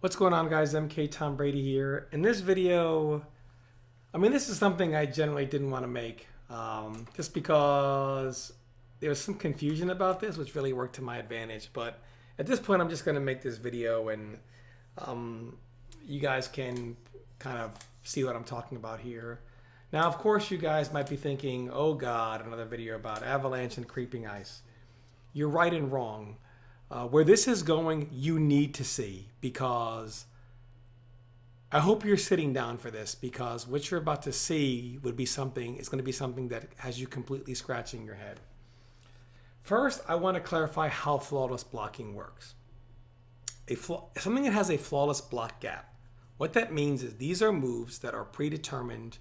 What's going on, guys? MK Tom Brady here. In this video, this is something I generally didn't want to make just because there was some confusion about this, which really worked to my advantage. But at this point, I'm just going to make this video and you guys can kind of see what I'm talking about here. Now, of course, you guys might be thinking, oh God, another video about Avalanche and creeping ice. You're right and wrong. Where this is going, you need to see, because I hope you're sitting down for this, because what you're about to see would be something, it's going to be something that has you completely scratching your head. First, I want to clarify how flawless blocking works. Something that has a flawless block gap. What that means is these are moves that are predetermined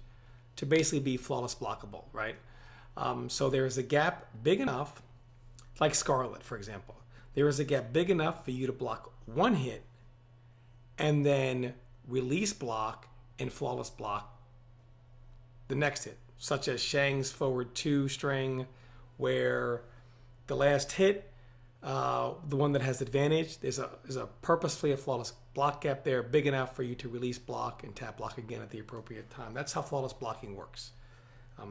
to basically be flawless blockable, right? So there's a gap big enough, like Scarlet, for example. There is a gap big enough for you to block one hit and then release block and flawless block the next hit, such as Shang's forward 2 string, where the last hit, the one that has advantage, there's a purposefully a flawless block gap there big enough for you to release block and tap block again at the appropriate time. That's how flawless blocking works.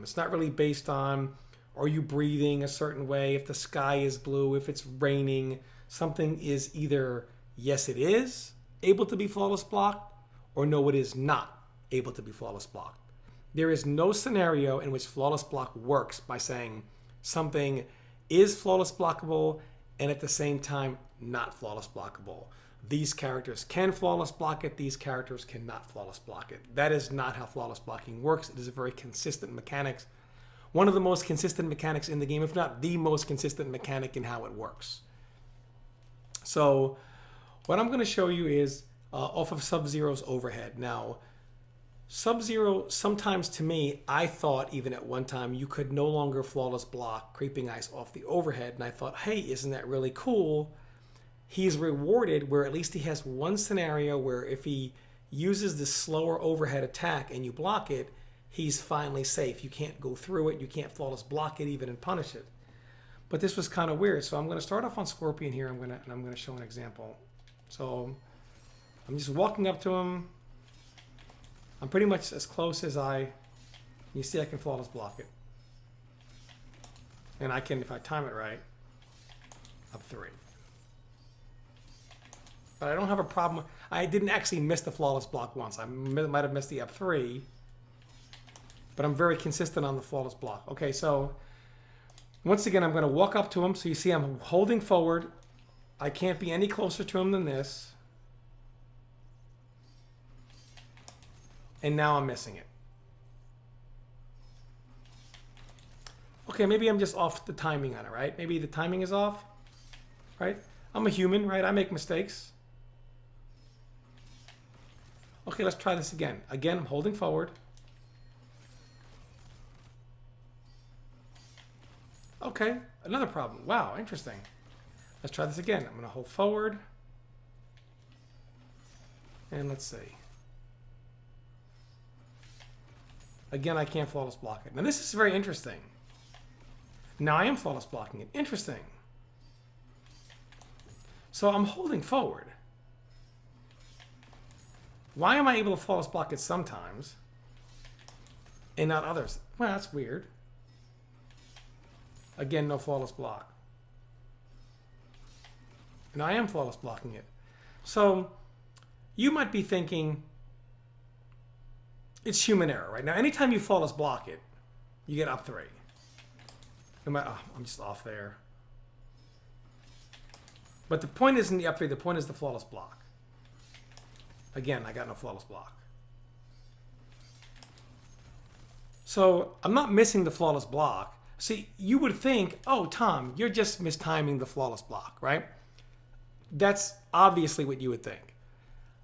It's not really based on, are you breathing a certain way? If the sky is blue, if it's raining, something is either yes, it is able to be flawless blocked, or no, it is not able to be flawless blocked. There is no scenario in which flawless block works by saying something is flawless blockable and at the same time not flawless blockable. These characters can flawless block it, these characters cannot flawless block it. That is not how flawless blocking works. It is a very consistent mechanics. One of the most consistent mechanics in the game, if not the most consistent mechanic in how it works. So what I'm going to show you is off of Sub-Zero's overhead. Now, Sub-Zero, sometimes to me, I thought even at one time you could no longer flawless block creeping ice off the overhead. And I thought, hey, isn't that really cool? He's rewarded where at least he has one scenario where if he uses this slower overhead attack and you block it, he's finally safe. You can't go through it. You can't flawless block it even and punish it. But this was kind of weird. So I'm going to start off on Scorpion here. I'm going to show an example. So I'm just walking up to him. I'm pretty much as close as you see I can flawless block it. And I can, if I time it right, up 3. But I don't have a problem. I didn't actually miss the flawless block once. I might have missed the up 3. But I'm very consistent on the flawless block. Okay, so once again, I'm going to walk up to him. So you see I'm holding forward. I can't be any closer to him than this. And now I'm missing it. Okay, maybe I'm just off the timing on it, right? Maybe the timing is off, right? I'm a human, right? I make mistakes. Okay, let's try this again. Again, I'm holding forward. Okay, another problem. Wow, interesting. Let's try this again. I'm going to hold forward. And let's see. Again, I can't flawless block it. Now, this is very interesting. Now I am flawless blocking it. Interesting. So I'm holding forward. Why am I able to flawless block it sometimes and not others? Well, that's weird. Again, no flawless block. And I am flawless blocking it. So you might be thinking it's human error, right? Now, anytime you flawless block it, you get up 3. No matter, oh, I'm just off there. But the point isn't the up 3. The point is the flawless block. Again, I got no flawless block. So I'm not missing the flawless block. See, you would think, oh, Tom, you're just mistiming the flawless block, right? That's obviously what you would think.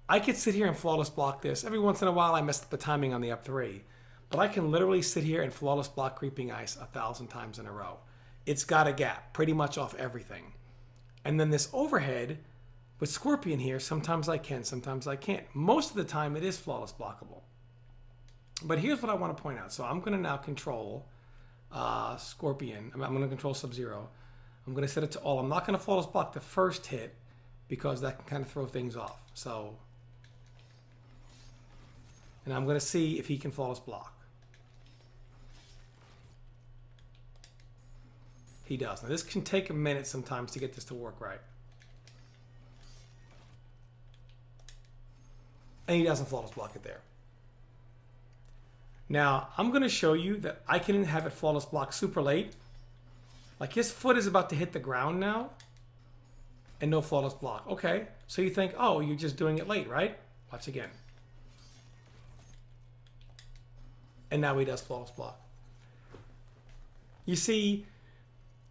I could sit here and flawless block this. Every once in a while, I mess up the timing on the up 3. But I can literally sit here and flawless block creeping ice 1,000 times in a row. It's got a gap pretty much off everything. And then this overhead with Scorpion here, sometimes I can, sometimes I can't. Most of the time, it is flawless blockable. But here's what I want to point out. So I'm going to now control Scorpion. I'm going to control Sub-Zero. I'm going to set it to all. I'm not going to flawless block the first hit because that can kind of throw things off. So And I'm going to see if he can flawless block. He does. Now this can take a minute sometimes to get this to work right. And he doesn't flawless block it there. Now, I'm going to show you that I can have it flawless block super late. Like his foot is about to hit the ground now. And no flawless block. Okay, so you think, oh, you're just doing it late, right? Watch again. And now he does flawless block. You see,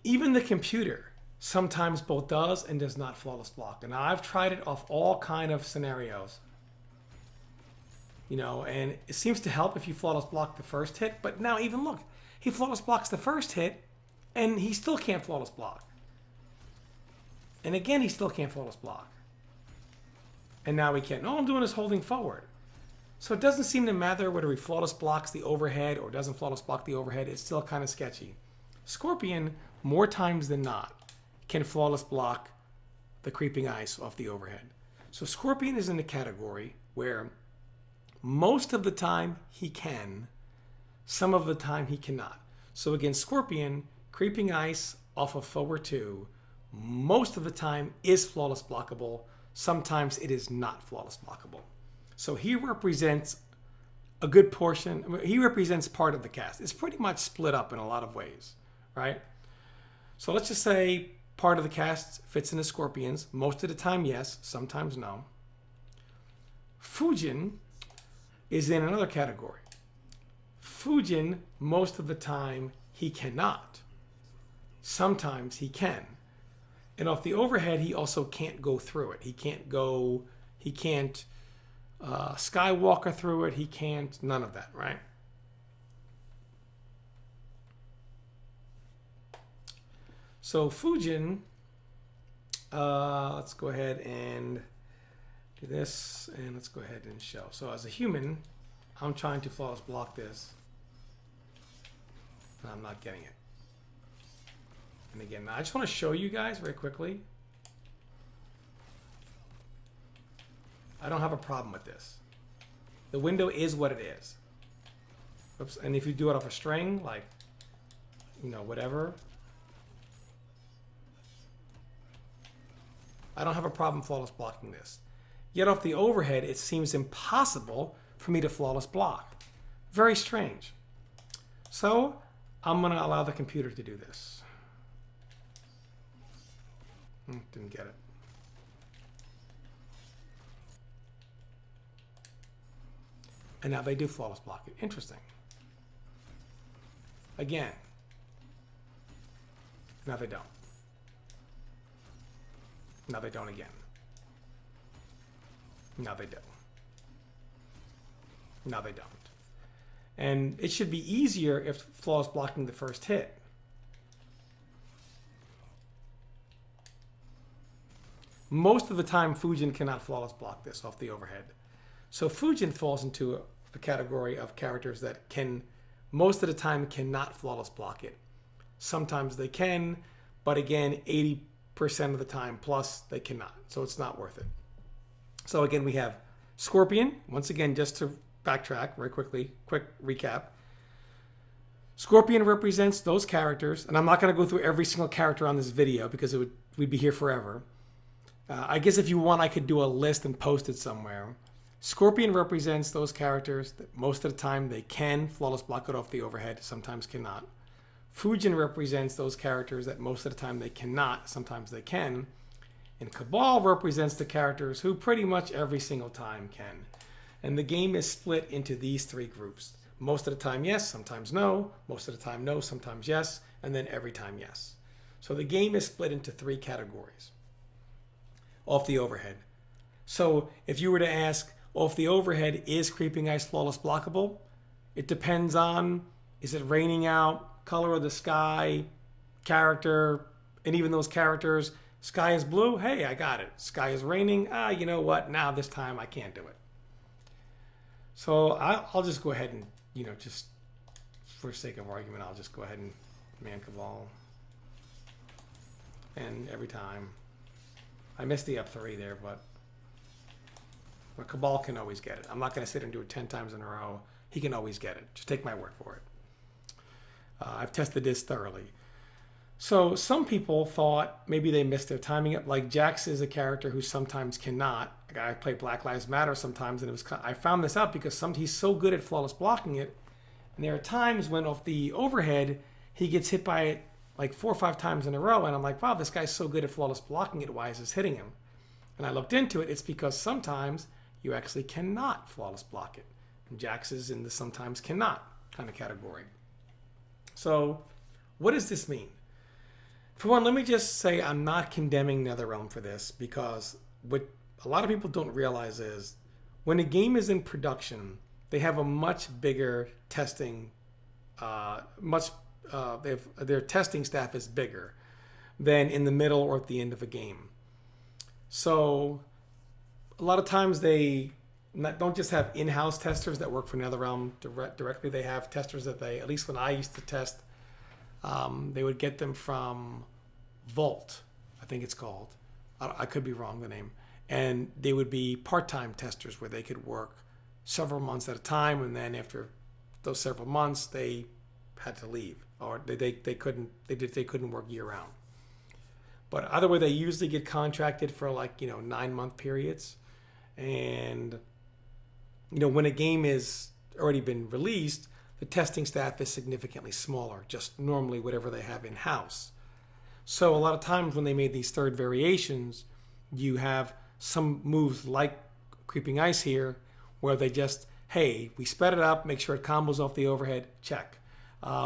even the computer sometimes both does and does not flawless block. And I've tried it off all kind of scenarios. You know, and it seems to help if you flawless block the first hit. But now even look, he flawless blocks the first hit and he still can't flawless block. And again, he still can't flawless block. And now he can't. All I'm doing is holding forward. So it doesn't seem to matter whether he flawless blocks the overhead or doesn't flawless block the overhead. It's still kind of sketchy. Scorpion, more times than not, can flawless block the creeping ice off the overhead. So Scorpion is in the category where most of the time he can, some of the time he cannot. So again, Scorpion, creeping ice off of forward 2, most of the time is flawless blockable. Sometimes it is not flawless blockable. So he represents a good portion. I mean, he represents part of the cast. It's pretty much split up in a lot of ways, right? So let's just say part of the cast fits into Scorpions. Most of the time, yes. Sometimes, no. Fujin is in another category. Fujin, most of the time, he cannot. Sometimes he can. And off the overhead, he also can't go through it. He can't Skywalker through it. He can't, none of that, right? So Fujin, let's go ahead and do this, and let's go ahead and show. So as a human, I'm trying to flawless block this, and I'm not getting it. And again, I just want to show you guys very quickly. I don't have a problem with this. The window is what it is. Oops. And if you do it off a string, like, you know, whatever, I don't have a problem flawless blocking this. Yet off the overhead, it seems impossible for me to flawless block. Very strange. So I'm going to allow the computer to do this. Didn't get it. And now they do flawless block it. Interesting. Again. Now they don't. Now they don't again. Now they do. Now they don't. And it should be easier if flawless blocking the first hit. Most of the time, Fujin cannot flawless block this off the overhead. So Fujin falls into a category of characters that can, most of the time, cannot flawless block it. Sometimes they can, but again, 80% of the time plus they cannot. So it's not worth it. So again, we have Scorpion. Once again, just to backtrack very quickly, quick recap. Scorpion represents those characters, and I'm not going to go through every single character on this video because we'd be here forever. I guess if you want, I could do a list and post it somewhere. Scorpion represents those characters that most of the time they can flawless block it off the overhead, sometimes cannot. Fujin represents those characters that most of the time they cannot, sometimes they can. And Cabal represents the characters who pretty much every single time can. And the game is split into these three groups. Most of the time, yes, sometimes no. Most of the time, no, sometimes yes. And then every time, yes. So the game is split into three categories off the overhead. So if you were to ask, off the overhead, is Creeping Ice flawless blockable? It depends on, is it raining out, color of the sky, character, and even those characters. Sky is blue, hey, I got it. Sky is raining, you know what, now this time I can't do it. So I'll just go ahead and, you know, just for sake of argument, I'll just go ahead and man Cabal. And every time, I missed the up 3 there, but But Cabal can always get it. I'm not going to sit and do it 10 times in a row. He can always get it. Just take my word for it. I've tested this thoroughly. So some people thought maybe they missed their timing up. Like Jax is a character who sometimes cannot. Like I play Black Lives Matter sometimes, and I found this out because he's so good at flawless blocking it. And there are times when off the overhead, he gets hit by it like 4 or 5 times in a row. And I'm like, wow, this guy's so good at flawless blocking it. Why is this hitting him? And I looked into it. It's because sometimes you actually cannot flawless block it. And Jax is in the sometimes cannot kind of category. So what does this mean? For one, let me just say I'm not condemning NetherRealm for this, because what a lot of people don't realize is when a game is in production, they have a much bigger testing, their testing staff is bigger than in the middle or at the end of a game. So a lot of times they don't just have in-house testers that work for NetherRealm directly. They have testers that at least when I used to test, they would get them from Vault, I think it's called. I could be wrong the name. And they would be part-time testers where they could work several months at a time, and then after those several months they had to leave, or they couldn't work year-round. But either way, they usually get contracted for 9-month periods. And when a game is already been released, the testing staff is significantly smaller, just normally whatever they have in-house. So a lot of times when they made these third variations, you have some moves like Creeping Ice here, where they just, hey, we sped it up, make sure it combos off the overhead, check.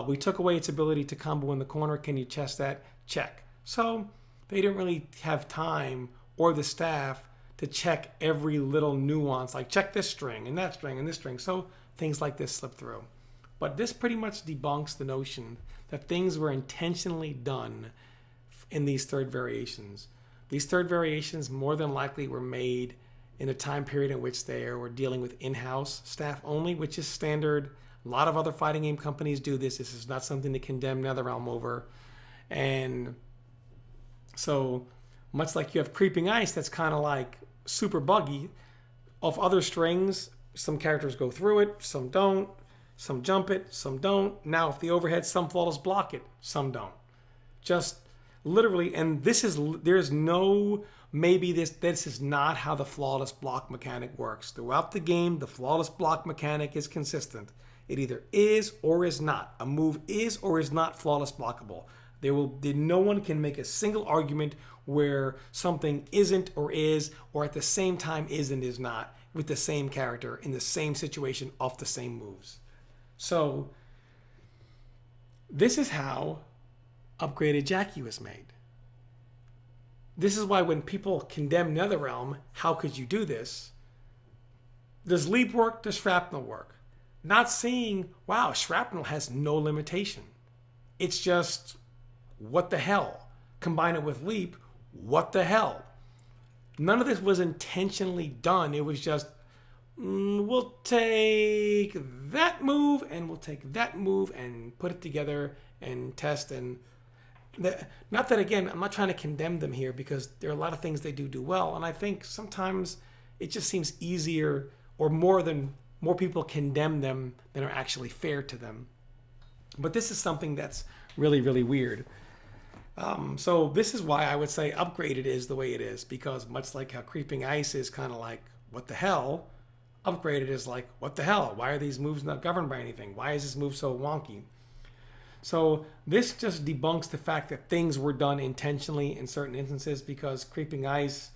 We took away its ability to combo in the corner, can you test that? Check. So they didn't really have time or the staff to check every little nuance, like check this string and that string and this string. So things like this slip through. But this pretty much debunks the notion that things were intentionally done in these third variations. These third variations more than likely were made in a time period in which they were dealing with in-house staff only, which is standard. A lot of other fighting game companies do this. This is not something to condemn NetherRealm over. And so much like you have Creeping Ice, that's kind of like super buggy. Off other strings, some characters go through it, some don't. Some jump it, some don't. Now, if the overhead, some flawless block it, some don't. Just literally, and there's no, maybe this is not how the flawless block mechanic works. Throughout the game, the flawless block mechanic is consistent. It either is or is not. A move is or is not flawless blockable. No one can make a single argument where something isn't or is, or at the same time is and is not, with the same character in the same situation off the same moves. So this is how upgraded Jackie was made. This is why when people condemn NetherRealm, how could you do this? Does leap work? Does shrapnel work? Not seeing, wow, shrapnel has no limitation. It's just, what the hell? Combine it with leap, what the hell? None of this was intentionally done. It was just, we'll take that move and we'll take that move and put it together and test. And not that, again, I'm not trying to condemn them here, because there are a lot of things they do well. And I think sometimes it just seems easier, or more people condemn them than are actually fair to them. But this is something that's really, really weird. So this is why I would say upgraded is the way it is, because much like how Creeping Ice is kind of like, what the hell? Upgraded is like, what the hell? Why are these moves not governed by anything? Why is this move so wonky? So this just debunks the fact that things were done intentionally in certain instances, because Creeping Ice,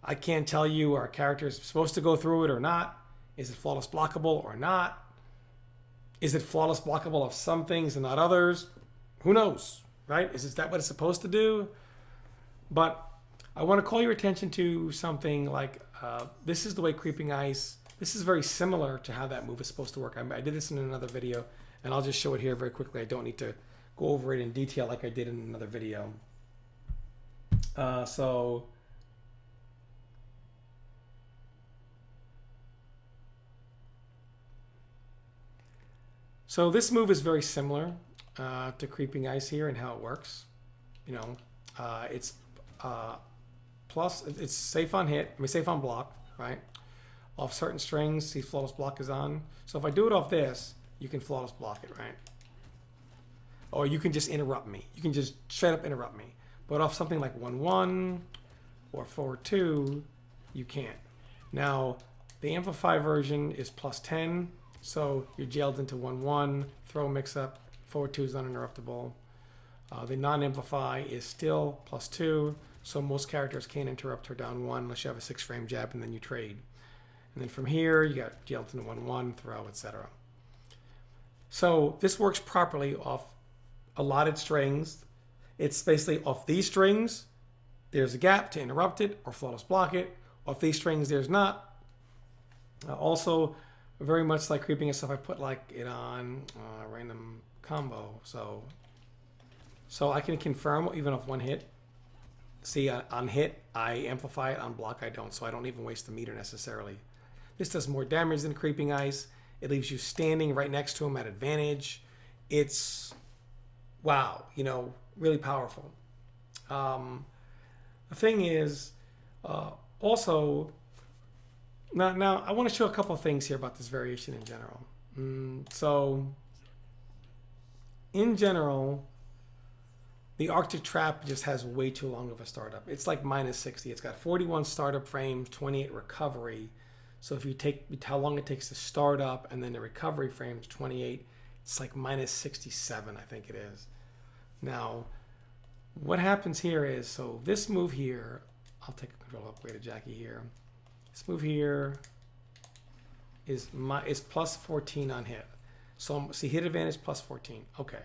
I can't tell you, are characters supposed to go through it or not? Is it flawless blockable or not? Is it flawless blockable of some things and not others? Who knows, right? Is that what it's supposed to do? But I want to call your attention to something like, this is the way Creeping Ice, this is very similar to how that move is supposed to work. I did this in another video, and I'll just show it here very quickly. I don't need to go over it in detail like I did in another video. So this move is very similar to Creeping Ice here and how it works. It's plus, it's safe on hit, safe on block, right? off certain strings. See, flawless block is on. So if I do it off this, you can flawless block it, right? Or you can just interrupt me. You can just straight up interrupt me. But off something like 1-1 or 4-2, you can't. Now, the amplify version is +10, so you're jailed into 1-1, throw mix-up, 4-2 is uninterruptible. The non-amplify is still +2, so most characters can't interrupt her down 1 unless you have a 6-frame jab and then you trade. And then from here, you got jailed into 1-1, throw, etc. So this works properly off allotted strings. It's basically off these strings, there's a gap to interrupt it or flawless block it. Off these strings, there's not. Also, very much like creeping and stuff, I put like it on random combo. So I can confirm even off one hit. See, on hit, I amplify it. On block, I don't. So I don't even waste the meter necessarily. This does more damage than creeping ice. It leaves you standing right next to him at advantage. It's, wow, you know, really powerful. The thing is, also, now I want to show a couple of things here about this variation in general. So, in general, the Arctic Trap just has way too long of a startup. It's like -60. It's got 41 startup frames, 28 recovery. So if you take how long it takes to start up and then the recovery frames, 28, it's like -67, I think it is. Now, what happens here is, so this move here, I'll take a control upgrade to Jackie here. This move here is +14 on hit. So see, hit advantage +14. Okay.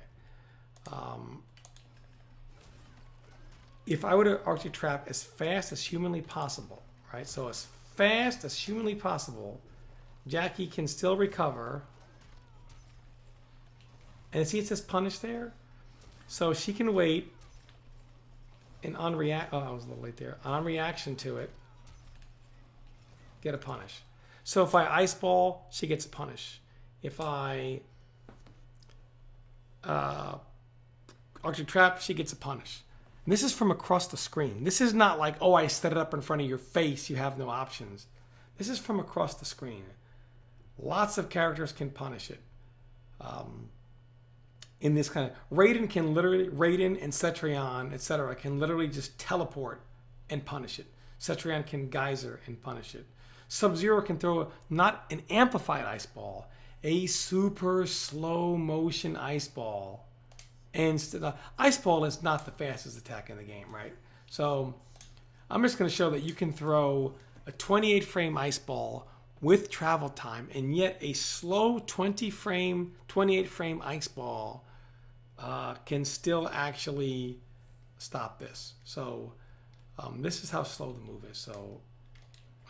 If I were to Arctic Trap as fast as humanly possible, right? So as fast as humanly possible, Jackie can still recover. And see, it says punish there. So she can wait. And on react, oh, I was a little late there. On reaction to it, get a punish. So if I ice ball, she gets a punish. If I Arctic Trap, she gets a punish. And this is from across the screen. This is not like, oh, I set it up in front of your face, you have no options. This is from across the screen. Lots of characters can punish it. In this kind of, Raiden and Cetrion, etc., can literally just teleport and punish it. Cetrion can geyser and punish it. Sub-Zero can throw not an amplified ice ball, a super slow motion ice ball. And ice ball is not the fastest attack in the game, right? So I'm just going to show that you can throw a 28 frame ice ball with travel time, and yet a slow 28 frame ice ball can still actually stop this. So this is how slow the move is. So,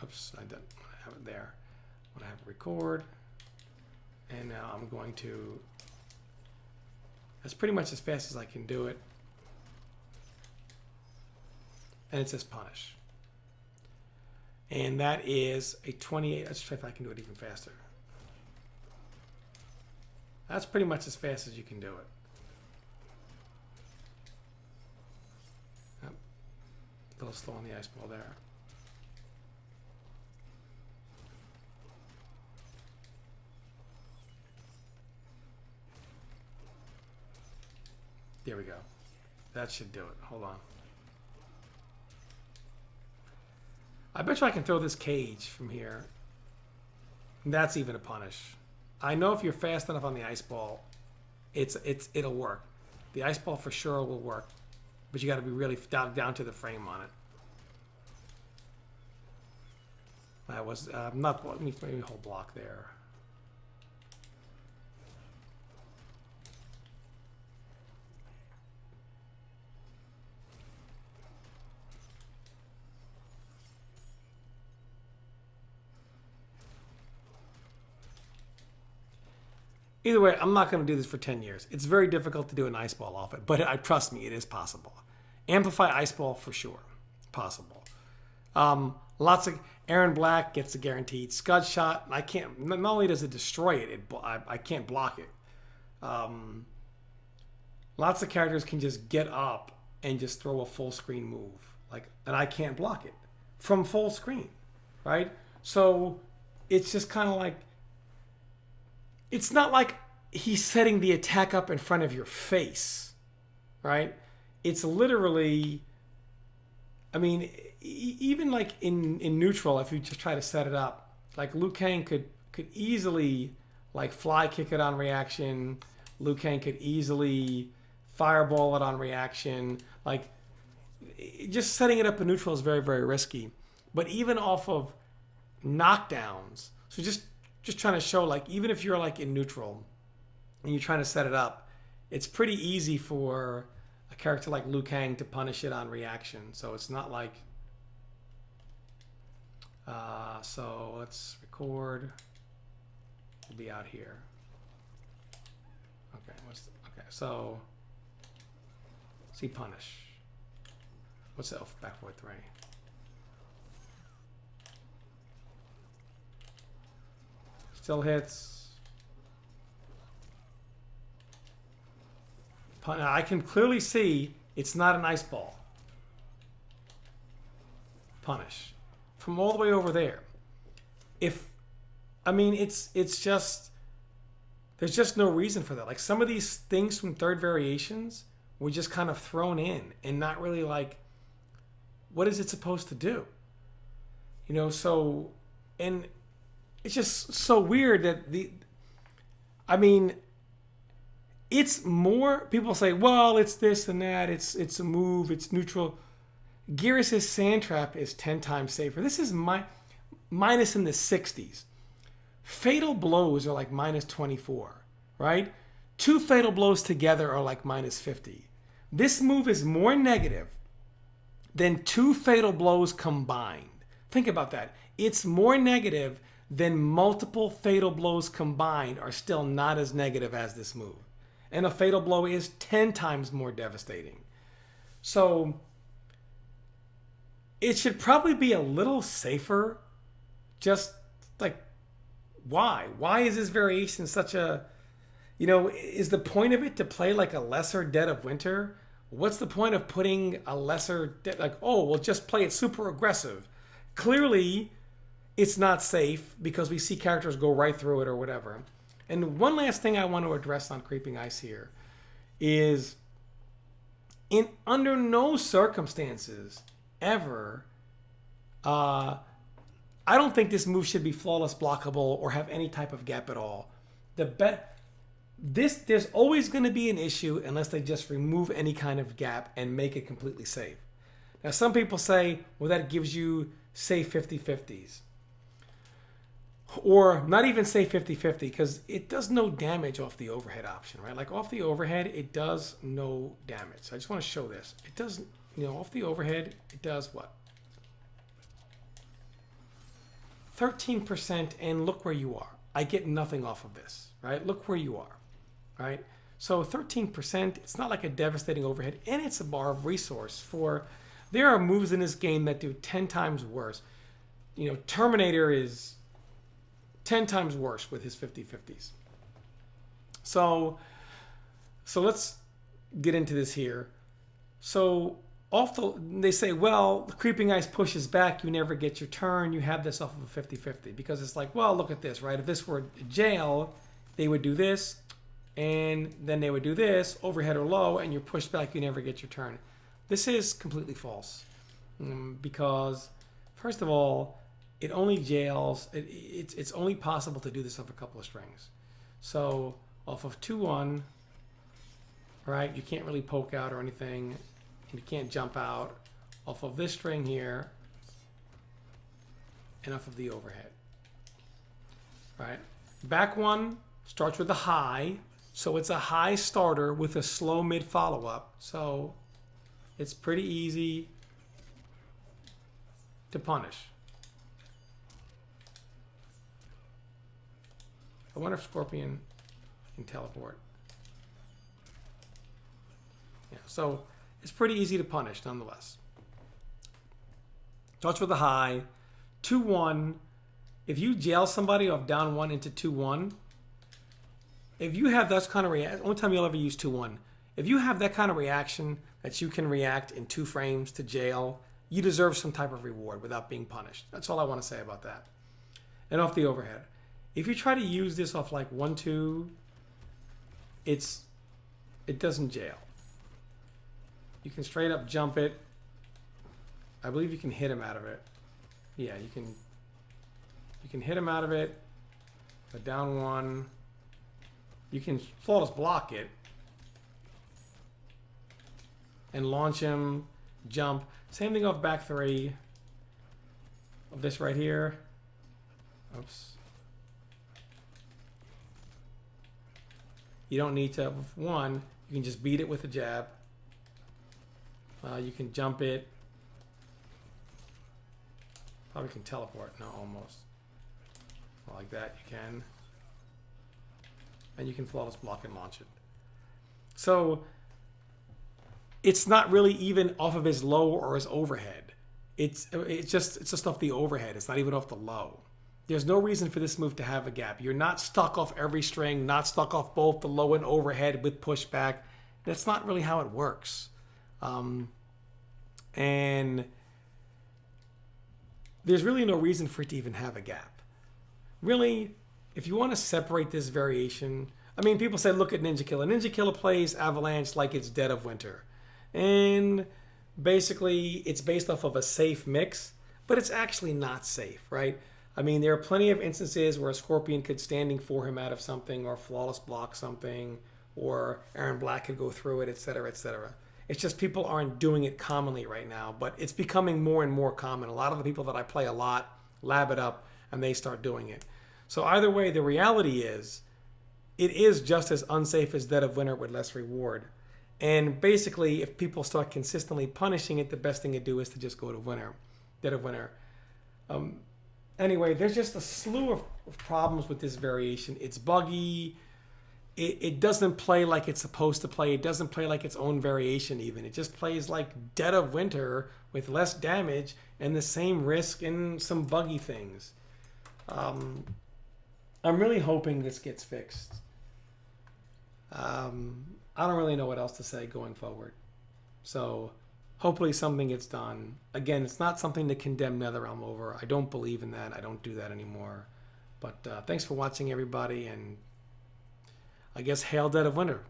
oops, I didn't have it there. I'm going to have record, and now I'm going to. That's pretty much as fast as I can do it. And it says punish. And that is a 28. Let's try if I can do it even faster. That's pretty much as fast as you can do it. Yep. A little slow on the ice ball there. There we go. That should do it. Hold on. I bet you I can throw this cage from here. That's even a punish. I know if you're fast enough on the ice ball, it'll work. The ice ball for sure will work, but you got to be really down to the frame on it. That was not. Let me maybe hold block there. Either way, I'm not going to do this for 10 years. It's very difficult to do an ice ball off it, but trust me, it is possible. Amplify ice ball for sure. Possible. Lots of Aaron Black gets a guaranteed scud shot. I can't. Not only does it destroy it, I can't block it. Lots of characters can just get up and just throw a full screen move, and I can't block it from full screen, right? So it's just kind of like, it's not like he's setting the attack up in front of your face, right? It's literally, I mean, even like in neutral, if you just try to set it up, like Liu Kang could easily like fly kick it on reaction. Liu Kang could easily fireball it on reaction. Like, just setting it up in neutral is very, very risky. But even off of knockdowns, so just trying to show, like, even if you're like in neutral and you're trying to set it up, it's pretty easy for a character like Liu Kang to punish it on reaction. So it's not like, so let's record. We'll be out here. Okay, so see punish. What's the back 4-3? Still hits. Now I can clearly see it's not an ice ball. Punish. From all the way over there. I mean, it's just, there's just no reason for that. Like, some of these things from third variations were just kind of thrown in and not really like, what is it supposed to do? You know, so, and it's just so weird that I mean, it's more, people say, well, it's this and that, it's a move, it's neutral. Geras' sand trap is 10 times safer. This is minus in the 60s. Fatal blows are like minus 24, right? 2 fatal blows together are like minus 50. This move is more negative than 2 fatal blows combined. Think about that. It's more negative than multiple fatal blows combined are still not as negative as this move. And a fatal blow is 10 times more devastating. So it should probably be a little safer. Just like, why? Why is this variation such a, you know, is the point of it to play like a lesser Dead of Winter? What's the point of putting a lesser, like, oh, we'll just play it super aggressive? Clearly, it's not safe because we see characters go right through it or whatever. And one last thing I want to address on Creeping Ice here is, under no circumstances ever, I don't think this move should be flawless blockable or have any type of gap at all. There's always going to be an issue unless they just remove any kind of gap and make it completely safe. Now, some people say, well, that gives you safe 50-50s. Or not even say 50-50, because it does no damage off the overhead option, right? Like, off the overhead, it does no damage. So I just want to show this. It does, you know, off the overhead, it does what? 13%, and look where you are. I get nothing off of this, right? Look where you are, right? So 13%, it's not like a devastating overhead, and it's a bar of resource for, there are moves in this game that do 10 times worse. You know, Terminator is 10 times worse with his 50-50s. So let's get into this here. So they say, well, the Creeping Ice pushes back, you never get your turn, you have this off of a 50-50. Because it's like, well, look at this, right? If this were jail, they would do this, and then they would do this, overhead or low, and you're pushed back, you never get your turn. This is completely false. Because, first of all, it only jails, it's only possible to do this off a couple of strings. So off of 2-1, right, you can't really poke out or anything, and you can't jump out. Off of this string here, and off of the overhead, right? Back 1 starts with a high, so it's a high starter with a slow mid follow-up. So it's pretty easy to punish. I wonder if Scorpion can teleport. Yeah, so it's pretty easy to punish nonetheless. Starts with a high. 2-1. If you jail somebody off down 1 into 2-1, if you have that kind of reaction, only time you'll ever use 2-1, if you have that kind of reaction that you can react in 2 frames to jail, you deserve some type of reward without being punished. That's all I want to say about that. and off the overhead. If you try to use this off like 1-2, it doesn't jail. You can straight up jump it. I believe you can hit him out of it. Yeah, you can hit him out of it. A down one. You can flawless block it and launch him, jump. Same thing off back 3 of this right here. Oops. You don't need to, one, you can just beat it with a jab. You can jump it. Probably can teleport. No, almost. Like that, you can. And you can flawless block and launch it. So it's not really even off of his low or his overhead. It's just off the overhead. It's not even off the low. There's no reason for this move to have a gap. You're not stuck off every string, not stuck off both the low and overhead with pushback. That's not really how it works. And there's really no reason for it to even have a gap. Really, if you want to separate this variation, I mean, people say, look at Ninja Killer. Ninja Killer plays Avalanche like it's dead of winter. And basically, it's based off of a safe mix, but it's actually not safe, right? I mean, there are plenty of instances where a Scorpion could standing for him out of something or flawless block something, or Aaron Black could go through it, etc., etc. It's just people aren't doing it commonly right now, but it's becoming more and more common. A lot of the people that I play a lot lab it up and they start doing it. So either way, the reality is, it is just as unsafe as Dead of Winter with less reward. And basically, if people start consistently punishing it, the best thing to do is to just go to Winter, Dead of Winter. Anyway, there's just a slew of problems with this variation. It's buggy. It doesn't play like it's supposed to play. It doesn't play like its own variation even. It just plays like Dead of Winter with less damage and the same risk and some buggy things. I'm really hoping this gets fixed. I don't really know what else to say going forward. So hopefully something gets done. Again, it's not something to condemn NetherRealm over. I don't believe in that. I don't do that anymore. But thanks for watching, everybody, and I guess hail Dead of Winter.